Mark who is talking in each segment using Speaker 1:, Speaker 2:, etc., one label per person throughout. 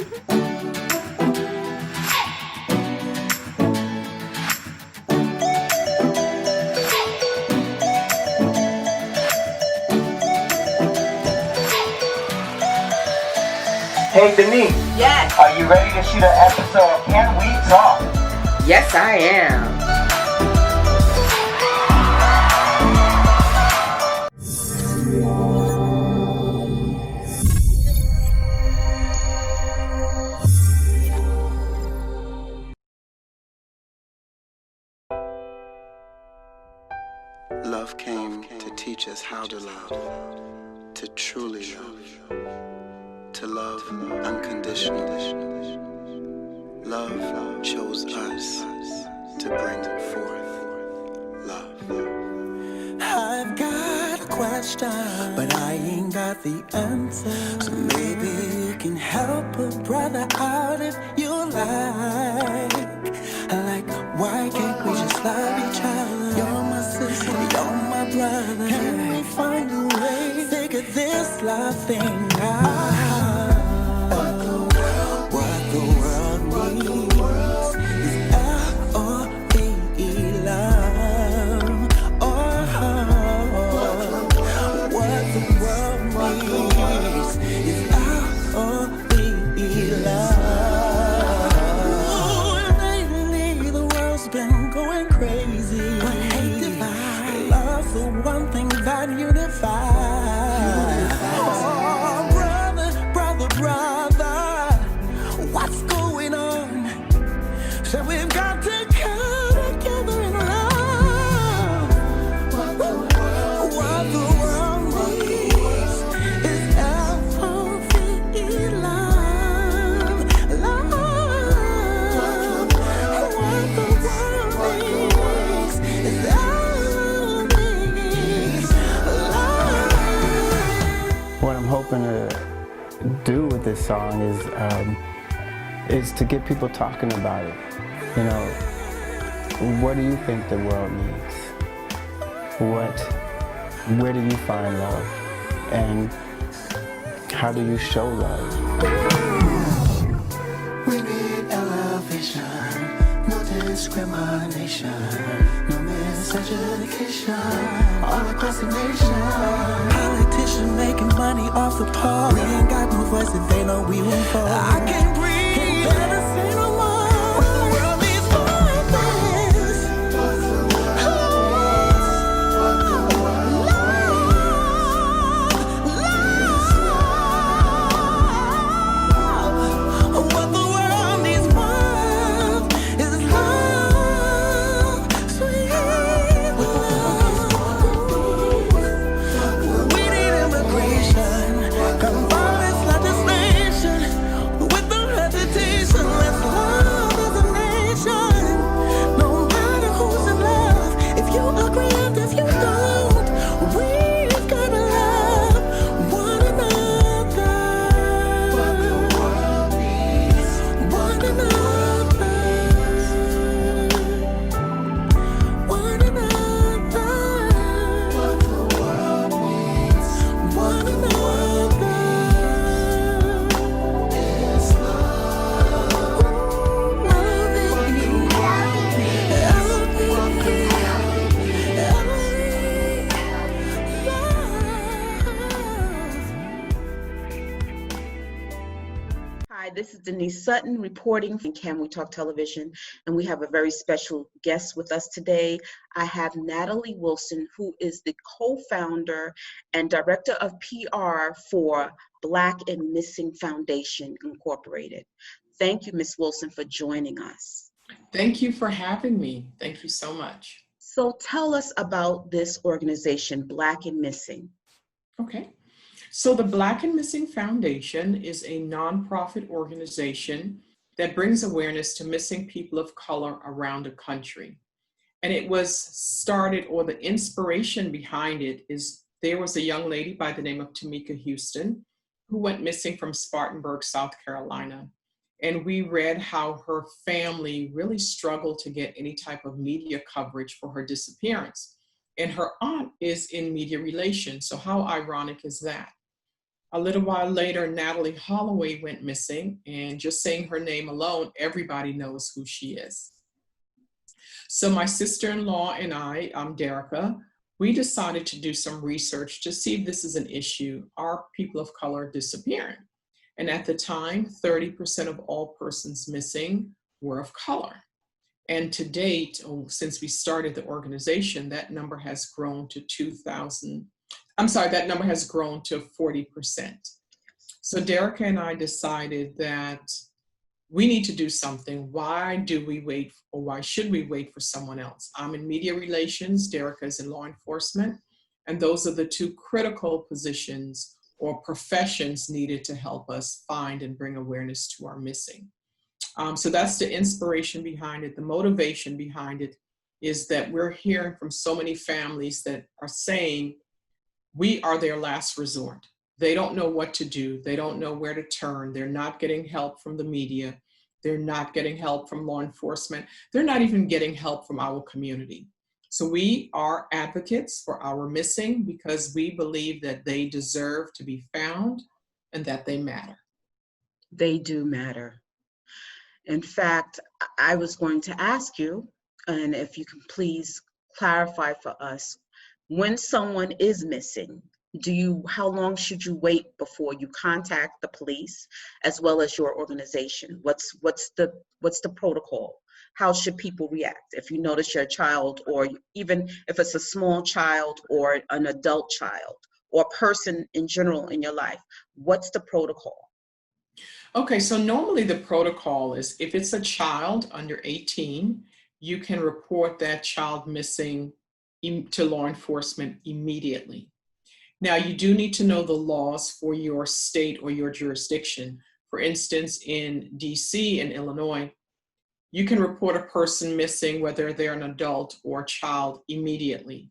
Speaker 1: Hey Denise.
Speaker 2: Yes.
Speaker 1: Are you ready to shoot an episode of Can We Talk?
Speaker 2: Yes, I am.
Speaker 3: Love came to teach us how to love, to truly love, to love unconditionally. Love chose us to bring forth love.
Speaker 4: I've got a question, but I ain't got the answer. So maybe you can help a brother out if you like. Why can't we just love each other? You're my sister, you're my brother. Can we find a way? Figure this love thing out. What the world needs is L-O-V-E, love. What the world needs is L-O-V-E, love. Lately the world's been going crazy. But hate divides. Love's the one thing that unifies. Brother, what's going on? So we've got to come together in love. What the world needs is L-O-V-E, love. What the world needs is L-O-V-E, love.
Speaker 5: What I'm hoping to do with this song is to get people talking about it. You know, what do you think the world needs? Where do you find love? And how do you show love?
Speaker 4: We need elevation, no discrimination, no miseducation, all across the nation. Politicians making money off the poor. We ain't got no voice if they know we won't fall. I can't breathe, can't better say no more. What the world needs more than this. What the world needs more is love, sweet love. We need immigration, gun violence legislation, with no hesitation. Let's love as a nation, no matter who's in love. If you agree and if you don't, we've gotta love one another. What the world needs, one another, one another. What the world needs, one another, is love.
Speaker 2: Hi, this is Denise Sutton reporting from Can We Talk Television, and we have a very special guest with us today. I have Natalie Wilson, who is the co-founder and director of PR for Black and Missing Foundation, Incorporated. Thank you, Ms. Wilson, for joining us.
Speaker 6: Thank you for having me. Thank you so much.
Speaker 2: So tell us about this organization, Black and Missing.
Speaker 6: Okay. So the Black and Missing Foundation is a nonprofit organization that brings awareness to missing people of color around the country. And it was started, or the inspiration behind it is, there was a young lady by the name of Tamika Houston who went missing from Spartanburg, South Carolina. And we read how her family really struggled to get any type of media coverage for her disappearance. And her aunt is in media relations. So how ironic is that? A little while later, Natalie Holloway went missing, and just saying her name alone, everybody knows who she is. So my sister-in-law and I, Derica, we decided to do some research to see if this is an issue. Are people of color disappearing? And at the time, 30% of all persons missing were of color. And to date, since we started the organization, that number has grown to 2,000. That number has grown to 40%. So Derica and I decided that we need to do something. Why do we wait, or why should we wait for someone else? I'm in media relations, Derica is in law enforcement, and those are the two critical positions or professions needed to help us find and bring awareness to our missing. So that's the inspiration behind it. The motivation behind it is that we're hearing from so many families that are saying we are their last resort. They don't know what to do. They don't know where to turn. They're not getting help from the media. They're not getting help from law enforcement. They're not even getting help from our community. So we are advocates for our missing because we believe that they deserve to be found and that they matter.
Speaker 2: They do matter. In fact, I was going to ask you, and if you can please clarify for us, when someone is missing, how long should you wait before you contact the police as well as your organization? What's the protocol? How should people react if you notice your child, or even if it's a small child or an adult child or person in general in your life? What's the protocol?
Speaker 6: Okay, so normally the protocol is if it's a child under 18, you can report that child missing to law enforcement immediately. Now, you do need to know the laws for your state or your jurisdiction. For instance, in DC and Illinois, you can report a person missing, whether they're an adult or a child, immediately.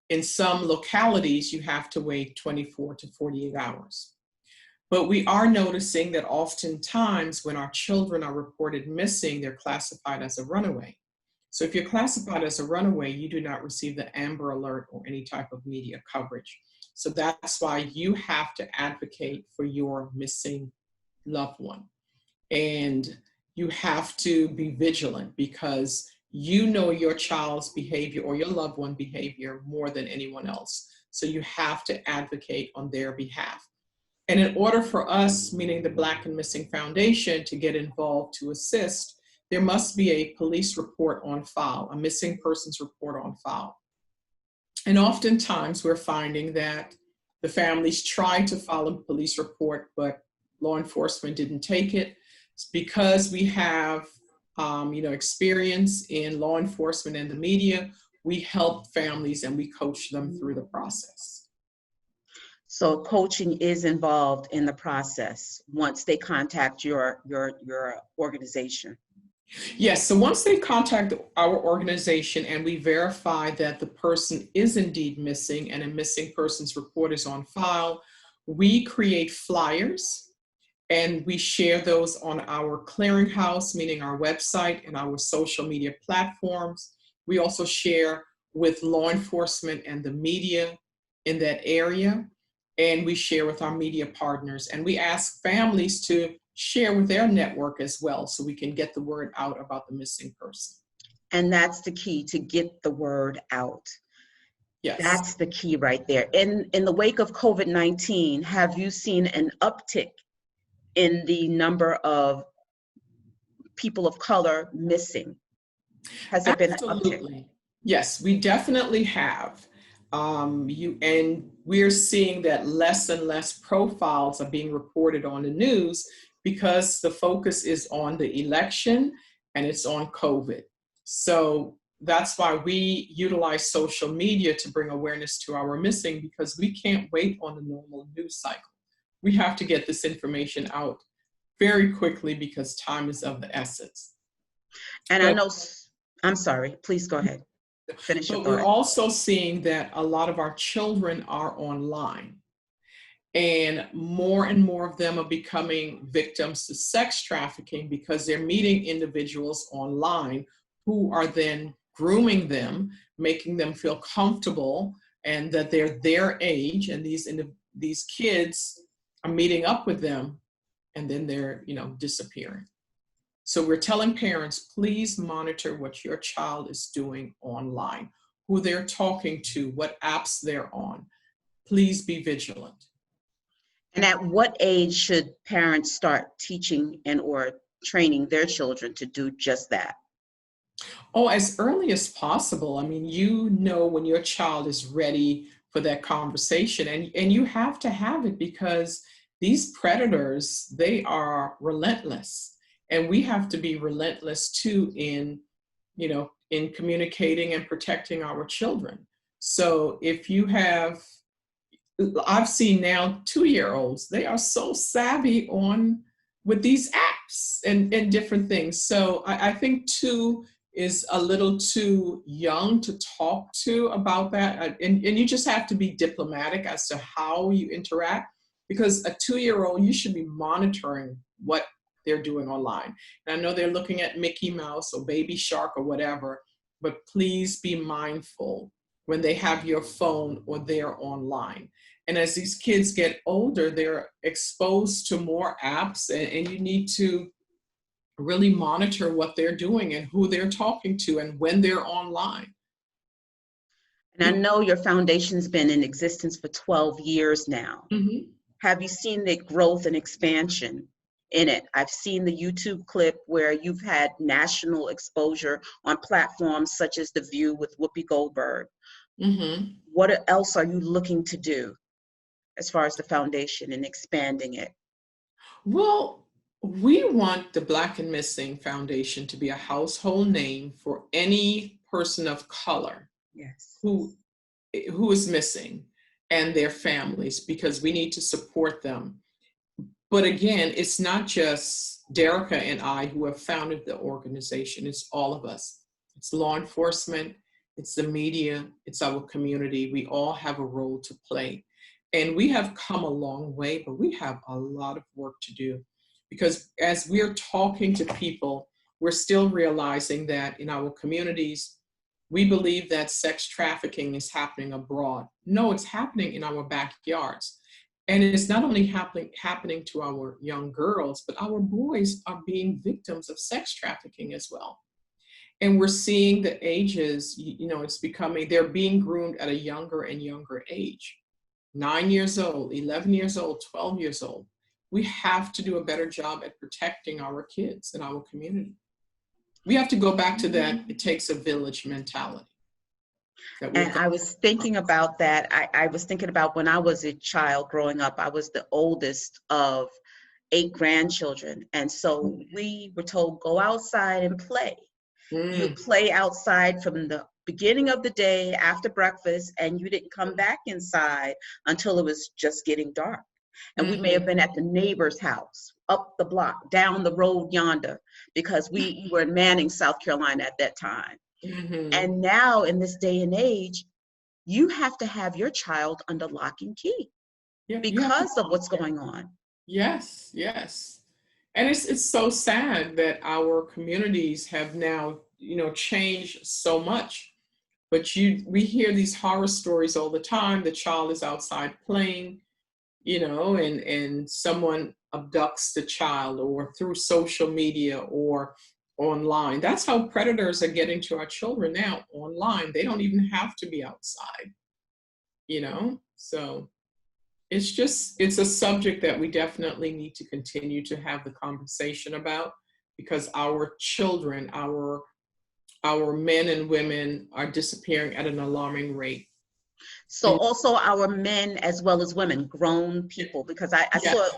Speaker 6: In some localities, you have to wait 24 to 48 hours. But we are noticing that oftentimes when our children are reported missing, they're classified as a runaway. So if you're classified as a runaway, you do not receive the Amber Alert or any type of media coverage. So that's why you have to advocate for your missing loved one. And you have to be vigilant because you know your child's behavior or your loved one behavior more than anyone else. So you have to advocate on their behalf. And in order for us, meaning the Black and Missing Foundation, to get involved to assist, there must be a police report on file, a missing persons report on file. And oftentimes we're finding that the families try to file a police report, but law enforcement didn't take it. It's because we have experience in law enforcement and the media. We help families and we coach them through the process.
Speaker 2: So coaching is involved in the process once they contact your organization.
Speaker 6: Yes, so once they contact our organization and we verify that the person is indeed missing and a missing persons report is on file, we create flyers and we share those on our clearinghouse, meaning our website and our social media platforms. We also share with law enforcement and the media in that area, and we share with our media partners, and we ask families to share with their network as well so we can get the word out about the missing person.
Speaker 2: And that's the key, to get the word out.
Speaker 6: Yes.
Speaker 2: That's the key right there. In the wake of COVID-19, have you seen an uptick in the number of people of color missing? Has there been an uptick?
Speaker 6: Yes, we definitely have. And we're seeing that less and less profiles are being reported on the news because the focus is on the election and it's on COVID. So that's why we utilize social media to bring awareness to our missing, because we can't wait on the normal news cycle. We have to get this information out very quickly because time is of the essence.
Speaker 2: And I know, I'm sorry, please go ahead. Finish your
Speaker 6: thought.
Speaker 2: thought.
Speaker 6: We're also seeing that a lot of our children are online, and more of them are becoming victims to sex trafficking because they're meeting individuals online who are then grooming them, making them feel comfortable and that they're their age, and these kids are meeting up with them, and then they're, disappearing. So we're telling parents, please monitor what your child is doing online, who they're talking to, what apps they're on. Please be vigilant.
Speaker 2: And at what age should parents start teaching and or training their children to do just that?
Speaker 6: Oh, as early as possible. I mean, when your child is ready for that conversation, and you have to have it, because these predators, they are relentless, and we have to be relentless too in communicating and protecting our children. So if you have, I've seen now 2-year-olds, they are so savvy with these apps and different things. So I think 2 is a little too young to talk to about that. And you just have to be diplomatic as to how you interact, because a 2-year-old, you should be monitoring what they're doing online. And I know they're looking at Mickey Mouse or Baby Shark or whatever, but please be mindful when they have your phone or they're online. And as these kids get older, they're exposed to more apps, and you need to really monitor what they're doing and who they're talking to and when they're online.
Speaker 2: And I know your foundation's been in existence for 12 years now.
Speaker 6: Mm-hmm.
Speaker 2: Have you seen the growth and expansion in it? I've seen the YouTube clip where you've had national exposure on platforms such as The View with Whoopi Goldberg.
Speaker 6: Mm-hmm.
Speaker 2: What else are you looking to do as far as the foundation and expanding it?
Speaker 6: Well, we want the Black and Missing Foundation to be a household name for any person of color,
Speaker 2: yes,
Speaker 6: who is missing, and their families, because we need to support them. But again, it's not just Derica and I who have founded the organization. It's all of us. It's law enforcement, it's the media, it's our community. We all have a role to play. And we have come a long way, but we have a lot of work to do. Because as we're talking to people, we're still realizing that in our communities, we believe that sex trafficking is happening abroad. No, it's happening in our backyards. And it's not only happening to our young girls, but our boys are being victims of sex trafficking as well. And we're seeing the ages, they're being groomed at a younger and younger age. 9 years old, 11 years old, 12 years old. We have to do a better job at protecting our kids and our community. We have to go back to that it takes a village mentality.
Speaker 2: And I was thinking about that. I was thinking about when I was a child growing up. I was the oldest of 8 grandchildren. And so we were told, go outside and play. You play outside from the beginning of the day after breakfast, and you didn't come back inside until it was just getting dark. And we may have been at the neighbor's house, up the block, down the road yonder, because we were in Manning, South Carolina at that time. And now in this day and age, you have to have your child under lock and key because of what's going on.
Speaker 6: Yes, yes. And it's so sad that our communities have now, changed so much. But we hear these horror stories all the time. The child is outside playing, and someone abducts the child, or through social media or online. That's how predators are getting to our children now, online. They don't even have to be outside, So it's a subject that we definitely need to continue to have the conversation about, because our children, our men and women are disappearing at an alarming rate.
Speaker 2: So also our men as well as women, grown people, because I saw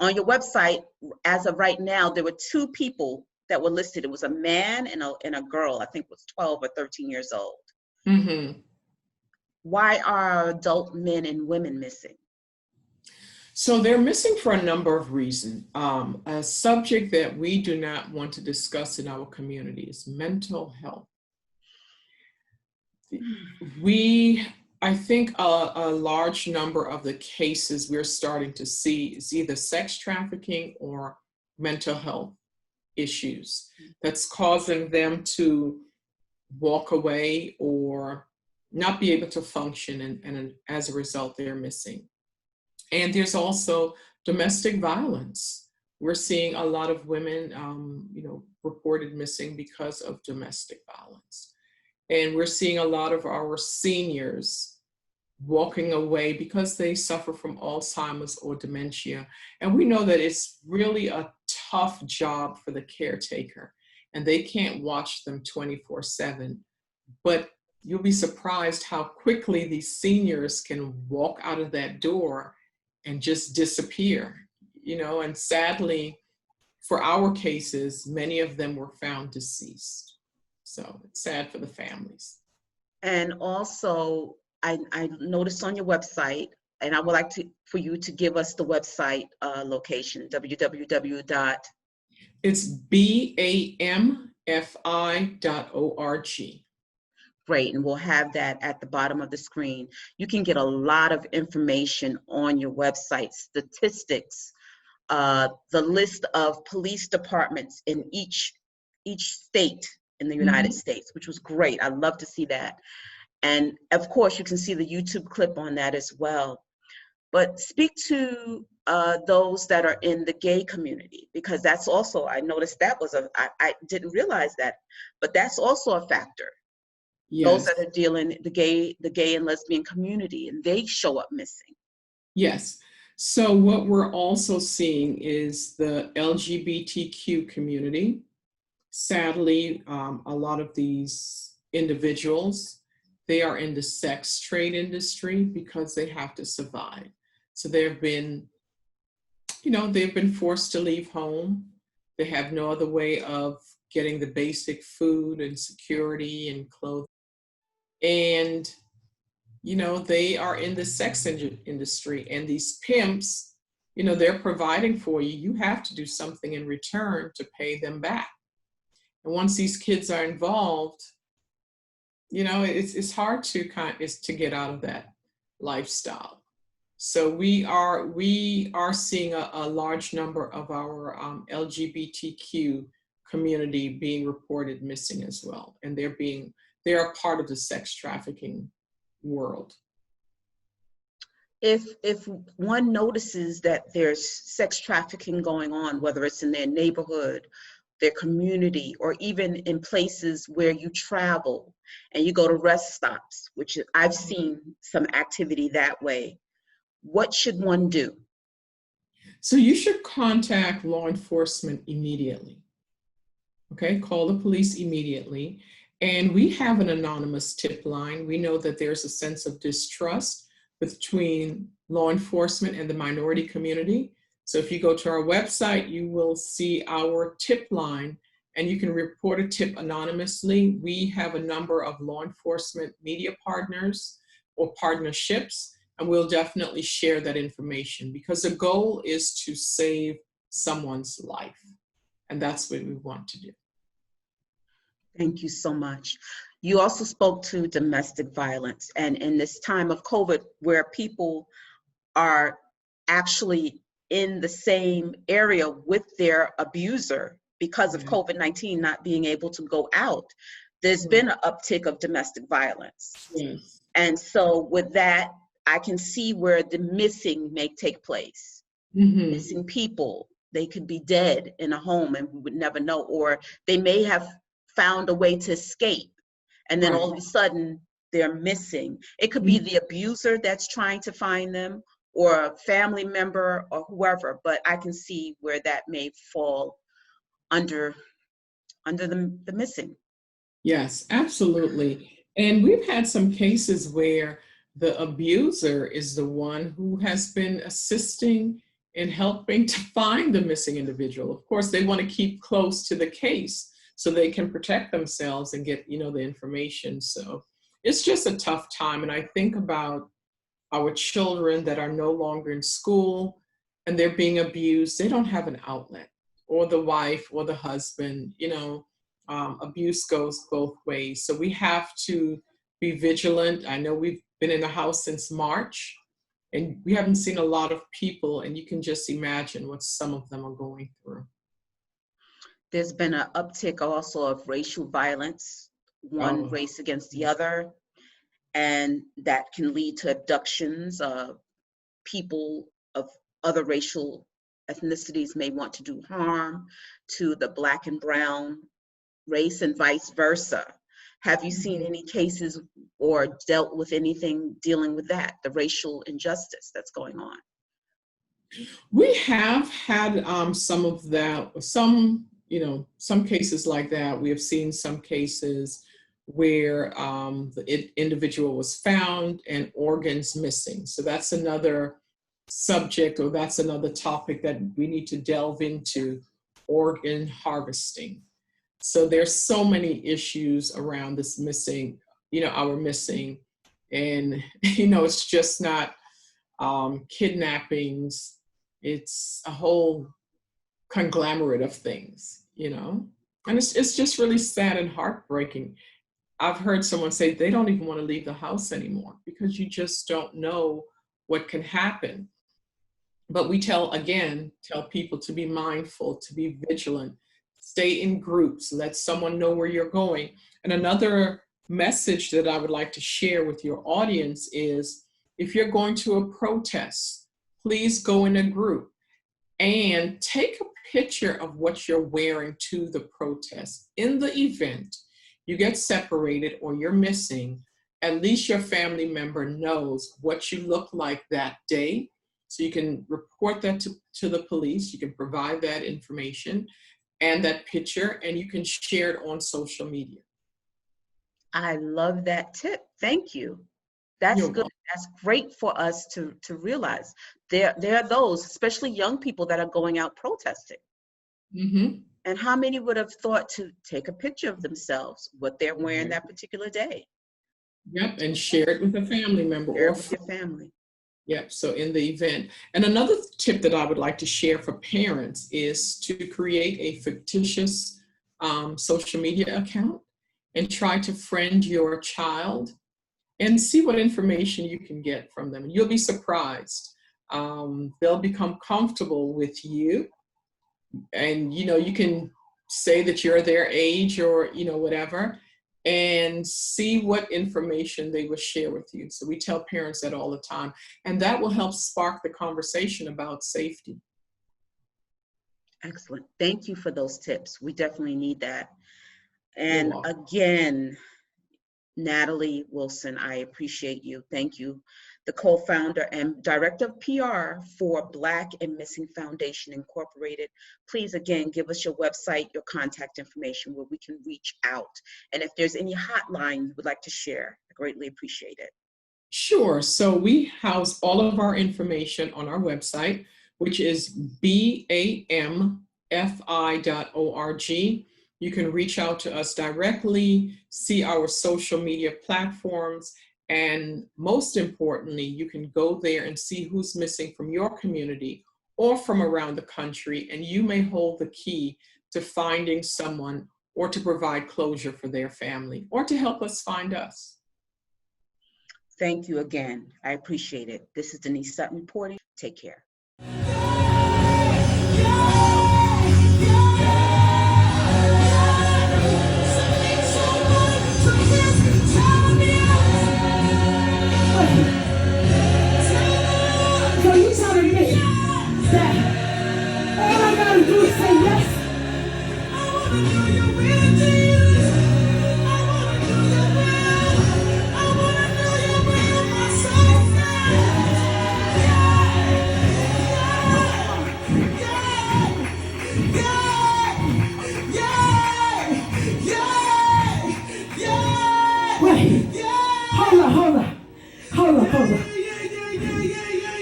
Speaker 2: on your website, as of right now, there were 2 people that were listed. It was a man and a girl, I think was 12 or 13 years old.
Speaker 6: Mm-hmm.
Speaker 2: Why are adult men and women missing?
Speaker 6: So they're missing for a number of reasons. A subject that we do not want to discuss in our community is mental health. I think a large number of the cases we're starting to see is either sex trafficking or mental health issues that's causing them to walk away or not be able to function, and as a result, they're missing. And there's also domestic violence. We're seeing a lot of women, reported missing because of domestic violence. And we're seeing a lot of our seniors walking away because they suffer from Alzheimer's or dementia. And we know that it's really a tough job for the caretaker, and they can't watch them 24/7. But you'll be surprised how quickly these seniors can walk out of that door and just disappear, and sadly, for our cases, many of them were found deceased. So it's sad for the families.
Speaker 2: And also, I noticed on your website, and I would like for you to give us the website location, www.
Speaker 6: It's bamfi.org.
Speaker 2: Great, and we'll have that at the bottom of the screen. You can get a lot of information on your website, statistics, the list of police departments in each state in the United States, which was great. I love to see that. And of course, you can see the YouTube clip on that as well. But speak to those that are in the gay community, because that's also, I noticed that was I didn't realize that, but that's also a factor.
Speaker 6: Yes.
Speaker 2: Those that are dealing, the gay and lesbian community, and they show up missing.
Speaker 6: Yes. So what we're also seeing is the LGBTQ community. Sadly, a lot of these individuals, they are in the sex trade industry because they have to survive. So they've been forced to leave home. They have no other way of getting the basic food and security and clothing. And, they are in the sex industry, and these pimps, they're providing for you. You have to do something in return to pay them back. And once these kids are involved, it's hard to get out of that lifestyle. So we are seeing a large number of our LGBTQ community being reported missing as well, and they are part of the sex trafficking world.
Speaker 2: If one notices that there's sex trafficking going on, whether it's in their neighborhood, their community, or even in places where you travel and you go to rest stops, which I've seen some activity that way, what should one do?
Speaker 6: So you should contact law enforcement immediately. Okay, call the police immediately. And we have an anonymous tip line. We know that there's a sense of distrust between law enforcement and the minority community. So if you go to our website, you will see our tip line, and you can report a tip anonymously. We have a number of law enforcement media partners or partnerships, and we'll definitely share that information, because the goal is to save someone's life. And that's what we want to do.
Speaker 2: Thank you so much. You also spoke to domestic violence, and in this time of COVID, where people are actually in the same area with their abuser because of COVID-19 not being able to go out, there's been an uptick of domestic violence.
Speaker 6: Yes.
Speaker 2: And so with that, I can see where the missing may take place. Missing people, they could be dead in a home and we would never know, or they may have found a way to escape, and then all of a sudden they're missing. It could be the abuser that's trying to find them, or a family member, or whoever, but I can see where that may fall under the missing.
Speaker 6: Yes, absolutely. And we've had some cases where the abuser is the one who has been assisting in helping to find the missing individual. Of course, they want to keep close to the case so they can protect themselves and get, the information. So it's just a tough time. And I think about our children that are no longer in school and they're being abused. They don't have an outlet, or the wife or the husband. Abuse goes both ways. So we have to be vigilant. I know we've been in the house since March, and we haven't seen a lot of people, and you can just imagine what some of them are going through.
Speaker 2: There's been an uptick also of racial violence, one race against the other, and that can lead to abductions of people of other racial ethnicities may want to do harm to the Black and brown race and vice versa. Have you seen any cases or dealt with anything dealing with that, the racial injustice that's going on?
Speaker 6: We have had some of that, some cases like that. We have seen some cases where the individual was found and organs missing. So that's another subject, or that's another topic that we need to delve into, organ harvesting. So there's so many issues around this missing, our missing, and it's just not kidnappings. It's a whole conglomerate of things, and it's just really sad and heartbreaking. I've heard someone say they don't even want to leave the house anymore because you just don't know what can happen. But we tell people to be mindful, to be vigilant, stay in groups, let someone know where you're going. And another message that I would like to share with your audience is, if you're going to a protest, please go in a group and take a picture of what you're wearing to the protest. In the event you get separated or you're missing, at least your family member knows what you look like that day. So you can report that to the police, you can provide that information and that picture, and you can share it on social media.
Speaker 2: I love that tip. Thank you. That's
Speaker 6: You're
Speaker 2: good.
Speaker 6: welcome.
Speaker 2: That's great for us to realize. There are those, especially young people, that are going out protesting.
Speaker 6: Mm-hmm.
Speaker 2: And how many would have thought to take a picture of themselves, what they're wearing that particular day?
Speaker 6: Yep, and share it with a family member
Speaker 2: Share
Speaker 6: or
Speaker 2: it with your family.
Speaker 6: Yep, so in the event. And another tip that I would like to share for parents is to create a fictitious social media account and try to friend your child and see what information you can get from them. You'll be surprised. They'll become comfortable with you, and you can say that you're their age or whatever, and see what information they will share with you. So we tell parents that all the time, and that will help spark the conversation about safety.
Speaker 2: Excellent. Thank you for those tips. We definitely need that. And again, Natalie Wilson, I appreciate you. Thank you. The co-founder and director of PR for Black and Missing Foundation Incorporated. Please, again, give us your website, your contact information where we can reach out. And if there's any hotline you would like to share, I greatly appreciate it.
Speaker 6: Sure. So we house all of our information on our website, which is bamfi.org. You can reach out to us directly, see our social media platforms, and most importantly, you can go there and see who's missing from your community or from around the country, and you may hold the key to finding someone or to provide closure for their family or to help us find us.
Speaker 2: Thank you again. I appreciate it. This is Denise Sutton reporting. Take care.
Speaker 4: So you telling me that all I gotta do is say yes? I wanna do your will, Jesus. I wanna do your will. I wanna do your will, my soul. Wait, hold on.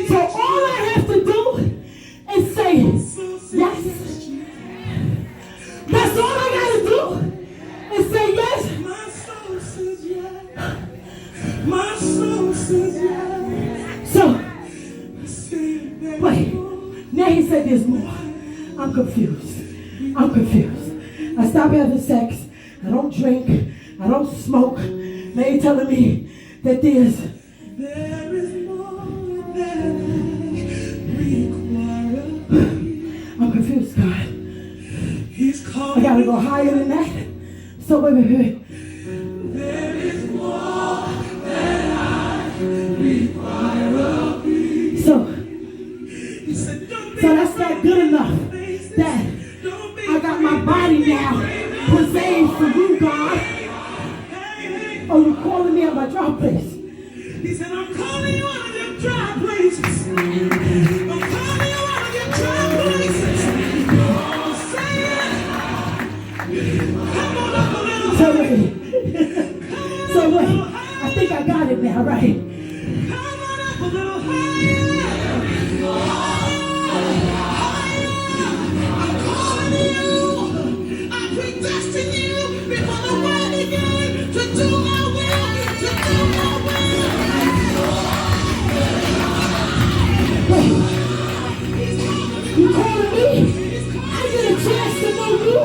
Speaker 4: So all I have to do is say yes. That's all I gotta do is say yes. My soul says yes. My soul says yes. So, wait. Now he said there's more. I'm confused. I stop having sex. I don't drink. I don't smoke. Now he's telling me that there is more that I require. I'm confused, God. I gotta go higher than that. So wait. There is more that I require of thee. So he said that I got my body now possessed for you, God. Oh, you calling me out my dry place? He said, I'm calling you out of them dry places. I'm calling you out of them dry places. Come on up a little. So wait, I think I got it now, right? Come on up a little higher. I'm calling you. I predestined you before the world began to do my will, to do my will. Wait, you calling me? I get a chance to know you.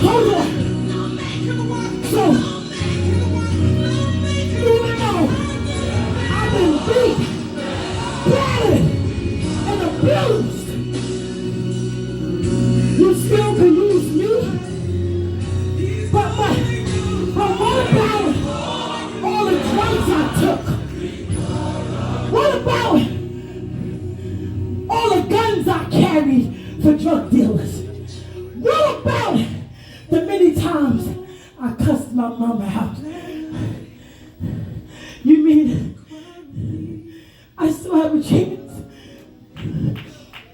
Speaker 4: Hold on. So, even though I've been beat, battered, and abused, you still can use me? But what about all the drugs I took? What about all the guns I carried for drug dealers? What about the many times I cussed my mama out? You mean I still have a chance?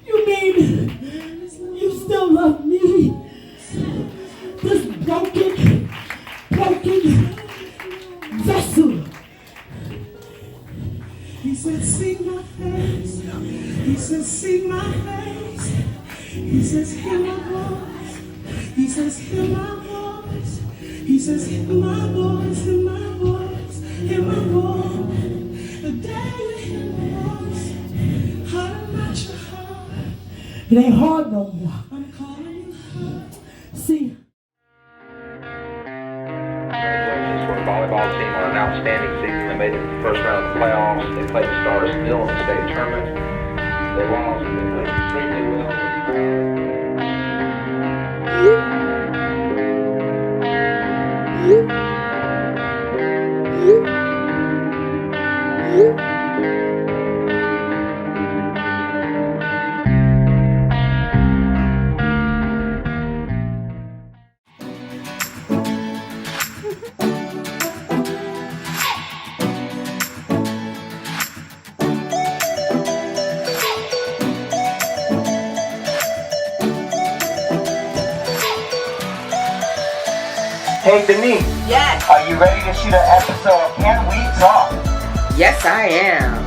Speaker 4: You mean you still love me? This broken vessel. He said, see my face. He says, see my face. He says, hear my voice. He says, hear my voice. He says, hear my voice, hear my voice, hear my voice. The day you hear my voice, how to match your heart. It ain't hard no more. I'm calling you hard. See.
Speaker 7: Congratulations for the volleyball team on an outstanding season. They made it to the first round of the playoffs. They played the Stars still in the state tournament. They lost, but they played extremely well.
Speaker 1: Hey Denise,
Speaker 2: Yes.
Speaker 1: are you ready to shoot an episode of Can We Talk?
Speaker 8: Yes, I am.